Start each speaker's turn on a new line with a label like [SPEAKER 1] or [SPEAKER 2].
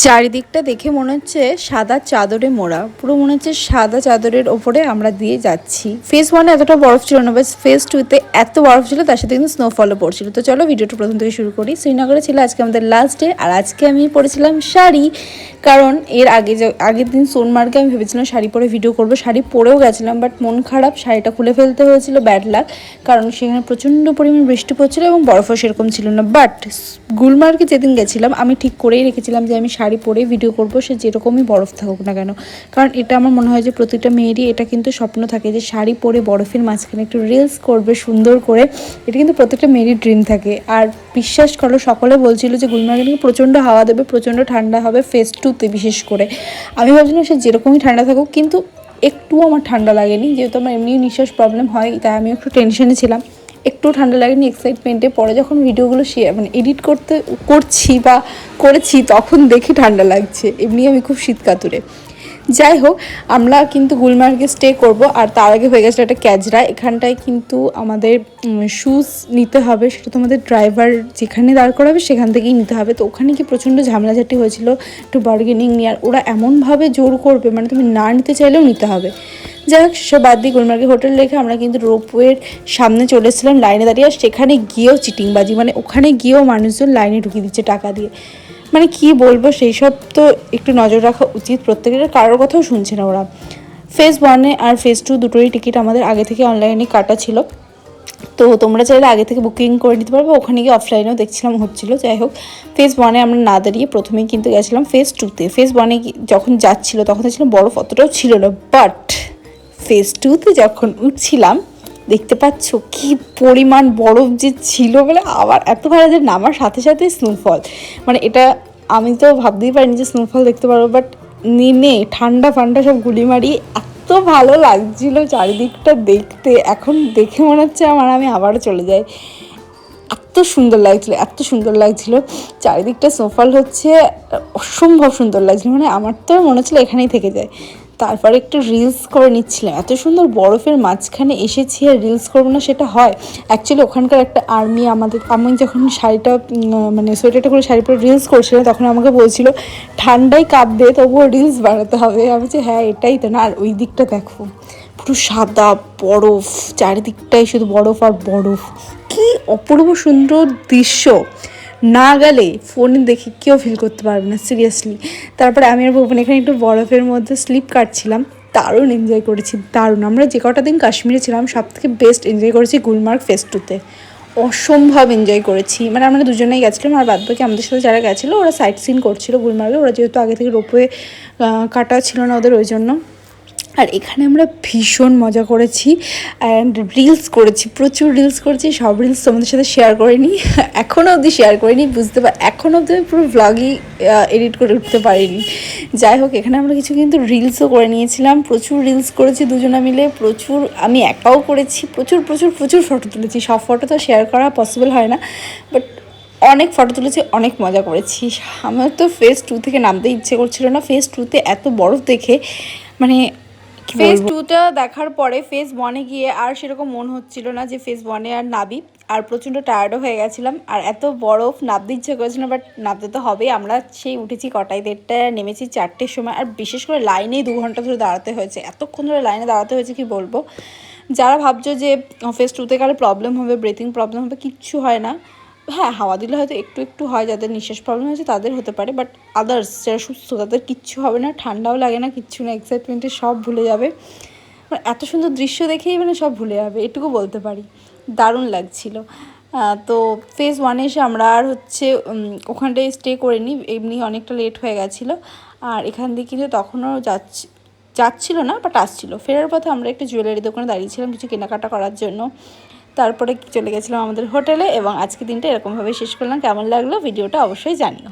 [SPEAKER 1] চারিদিকটা দেখে মনে হচ্ছে সাদা চাদরে মোড়া, পুরো মনে হচ্ছে সাদা চাদরের ওপরে আমরা দিয়ে যাচ্ছি। ফেজ 1 এতটা বরফ ছিল না, বাস ফেজ 2-তে এত বরফ ছিল, তার সাথে কিন্তু স্নোফলও পড়ছিল। তো চলো ভিডিওটা প্রথম থেকে শুরু করি। শ্রীনগরে ছিল আজকে আমাদের লাস্ট ডে, আর আজকে আমি পরেছিলাম শাড়ি, কারণ এর আগের দিন সোনমার্গে আমি ভেবেছিলাম শাড়ি পরে ভিডিও করবো, শাড়ি পরেও গেছিলাম, বাট মন খারাপ, শাড়িটা খুলে ফেলতে হয়েছিল, ব্যাড লাক, কারণ সেখানে প্রচণ্ড পরিমাণ বৃষ্টি পড়ছিল এবং বরফও সেরকম ছিল না। বাট গুলমার্গে যেদিন গেছিলাম আমি ঠিক করেই রেখেছিলাম যে আমি শাড়ি পরে ভিডিও করব, সে যেরকমই বরফ থাকুক না কেন, কারণ এটা আমার মনে হয় যে প্রতিটা মেয়েরই এটা কিন্তু স্বপ্ন থাকে যে শাড়ি পরে বরফের মাঝখানে একটু রিলস করবে সুন্দর করে, এটা কিন্তু প্রত্যেকটা মেয়েরই ড্রিম থাকে। আর বিশ্বাস করো, সকলে বলছিল যে গুলমার্গে নাকি প্রচণ্ড হাওয়া দেবে, প্রচণ্ড ঠান্ডা হবে ফেজ 2-তে বিশেষ করে। আমি ভাবছিলাম সে যেরকমই ঠান্ডা থাকুক, কিন্তু একটুও আমার ঠান্ডা লাগেনি, যেহেতু আমার এমনি নিঃশ্বাস প্রবলেম হয়, তাই আমি একটু টেনশনে ছিলাম, একটু ঠান্ডা লাগেনি, এক্সাইটমেন্টে। পরে যখন ভিডিওগুলো এডিট করেছি তখন দেখি ঠান্ডা লাগছে, এমনি আমি খুব শীত কাতুরে। যাই হোক, আমরা কিন্তু গুলমার্গে স্টে করব, আর তার আগে হয়ে গেছিলো একটা ক্যাজরা। এখানটায় কিন্তু আমাদের শ্যুজ নিতে হবে, সেটা তোমাদের ড্রাইভার যেখানে দাঁড় করাবে সেখান থেকেই নিতে হবে। তো ওখানে কি প্রচণ্ড ঝামেলাঝাটি হয়েছিল, একটু বার্গেনিং নিয়ে, আর ওরা এমনভাবে জোর করবে, মানে তুমি না নিতে চাইলেও নিতে হবে। যাই হোক, সে বাদ দিয়ে গুলমার্গে হোটেল রেখে আমরা কিন্তু রোপওয়ের সামনে চলে এসেছিলাম লাইনে দাঁড়িয়ে, আর সেখানে গিয়েও চিটিংবাজি, মানে ওখানে গিয়েও মানুষজন লাইনে ঢুকিয়ে দিচ্ছে টাকা দিয়ে। মানে কি বলবো, সেই সব তো একটু নজর রাখা উচিত প্রত্যেকের, কারোর কথাও শুনছে না ওরা। ফেজ 1 আর ফেজ 2 দুটোরই টিকিট আমাদের আগে থেকে অনলাইনে কাটা ছিল, তো তোমরা চাইলে আগে থেকে বুকিং করে নিতে পারবে, ওখানে গিয়ে অফলাইনেও দেখছিলাম হচ্ছিলো। যাই হোক, ফেজ 1 আমরা না দাঁড়িয়ে প্রথমেই কিন্তু গেছিলাম ফেজ 2-তে। ফেজ 1 যখন যাচ্ছিলো তখন দেখছিলাম বরফ অতটাও ছিল না, বাট ফেজ 2-তে যখন উঠছিলাম দেখতে পাচ্ছ কি পরিমাণ বরফ যে ছিল, বলে আবার এত ভালো যে নামার সাথে সাথে স্নোফল, মানে এটা আমি তো ভাবতেই পারিনি যে স্নোফল দেখতে পারবো। বাট নেমে ঠান্ডা ফান্ডা সব গুলি মারি, এত ভালো লাগছিল চারিদিকটা দেখতে, এখন দেখে মনে হচ্ছে আমি আবারও চলে যাই। এত সুন্দর লাগছিল চারিদিকটা, স্নোফল হচ্ছে অসম্ভব সুন্দর লাগছিল, মানে আমার তো মনে হচ্ছিলো এখানেই থেকে যায়। তারপরে একটু রিলস করে নিচ্ছিলাম, এত সুন্দর বরফের মাঝখানে এসেছি আর রিলস করবো না সেটা হয়? অ্যাকচুয়ালি ওখানকার একটা আর্মি আমি যখন শাড়িটা মানে সোয়েটারটা করে শাড়ি পরে রিলস করছিলাম, তখন আমাকে বলছিল ঠান্ডায় কাঁপবে তবুও রিলস বানাতে হবে। আমি বলছি হ্যাঁ এটাই তো না। আর ওই দিকটা দেখো, পুরো সাদা বরফ, চারিদিকটাই শুধু বরফ আর বরফ, কি অপূর্ব সুন্দর দৃশ্য, না গেলে ফোনে দেখে কেউ ফিল করতে পারবে না সিরিয়াসলি। তারপরে আমি আর ভুবন এখানে একটু বরফের মধ্যে স্লিপ কাটছিলাম, দারুণ এনজয় করেছি, দারুণ। আমরা যে কটা দিন কাশ্মীরে ছিলাম সব থেকে বেস্ট এনজয় করেছি গুলমার্গ ফেজ 2-তে, অসম্ভব এনজয় করেছি। মানে আমরা দুজনেই গেছিলাম, আর বাদ বাকি আমাদের সাথে যারা গেছিলো ওরা সাইট সিন করছিলো গুলমার্গে, ওরা যেহেতু আগে থেকে রোপওয়ে কাটা ছিল না ওদের, ওই জন্য। আর এখানে আমরা ভীষণ মজা করেছি অ্যান্ড রিলস করেছি, প্রচুর রিলস করেছি। সব রিলস তোমাদের সাথে শেয়ার করিনি, এখনও অবধি শেয়ার করিনি, এখনও অবধি আমি পুরো ভ্লগই এডিট করে উঠতে পারিনি। যাই হোক, এখানে আমরা কিছু কিন্তু রিলসও করে নিয়েছিলাম, প্রচুর রিলস করেছি দুজনে মিলে, প্রচুর, আমি একাও করেছি, প্রচুর প্রচুর প্রচুর ফটো তুলেছি। সব ফটো তো শেয়ার করা পসিবল হয় না, বাট অনেক ফটো তুলেছি, অনেক মজা করেছি। আমার তো ফেজ 2 থেকে নামতে ইচ্ছে করছিল না, ফেজ 2-তে এত বরফ দেখে, মানে ফেজ 2টা দেখার পরে ফেজ 1-এ গিয়ে আর সেরকম মন হচ্ছিল না যে ফেজ 1-এ আর নাবি, আর প্রচণ্ড টায়ার্ডও হয়ে গেছিলাম, আর এত বরফ নাবতে ইচ্ছে করেছিল, বাট নাবতে তো হবেই। আমরা সেই উঠেছি কটায়, 1:30, নেমেছি 4টের সময়, আর বিশেষ করে লাইনেই 2 ঘন্টা ধরে দাঁড়াতে হয়েছে, এতক্ষণ ধরে লাইনে দাঁড়াতে হয়েছে কি বলবো। যারা ভাবছো যে ফেজ 2-তে গেলে প্রবলেম হবে, ব্রিথিং প্রবলেম হবে, কিচ্ছু হয় না। হ্যাঁ, হাওয়া দিলে হয়তো একটু একটু হয়, যাদের নিঃশ্বাস প্রবলেম হয়েছে তাদের হতে পারে, বাট আদার্স যারা সুস্থ তাদের কিচ্ছু হবে না, ঠান্ডাও লাগে না, কিচ্ছু না, এক্সাইটমেন্টে সব ভুলে যাবে। মানে এত সুন্দর দৃশ্য দেখেই মানে সব ভুলে যাবে, এটুকু বলতে পারি, দারুণ লাগছিল। তো ফেজ 1-এ এসে আমরা আর ওখানটায় স্টে করিনি, এমনি অনেকটা লেট হয়ে গেছিলো, আর এখান দিয়ে কিন্তু তখনও যাচ্ছিল না, বাট আসছিলো। ফেরার পথে আমরা একটু জুয়েলারি দোকানে দাঁড়িয়েছিলাম কিছু কেনাকাটা করার জন্য, তারপরে চলে গেছিলাম আমাদের হোটেলে, এবং আজকে দিনটা এরকমভাবে শেষ করলাম। কেমন লাগলো ভিডিওটা অবশ্যই জানিও।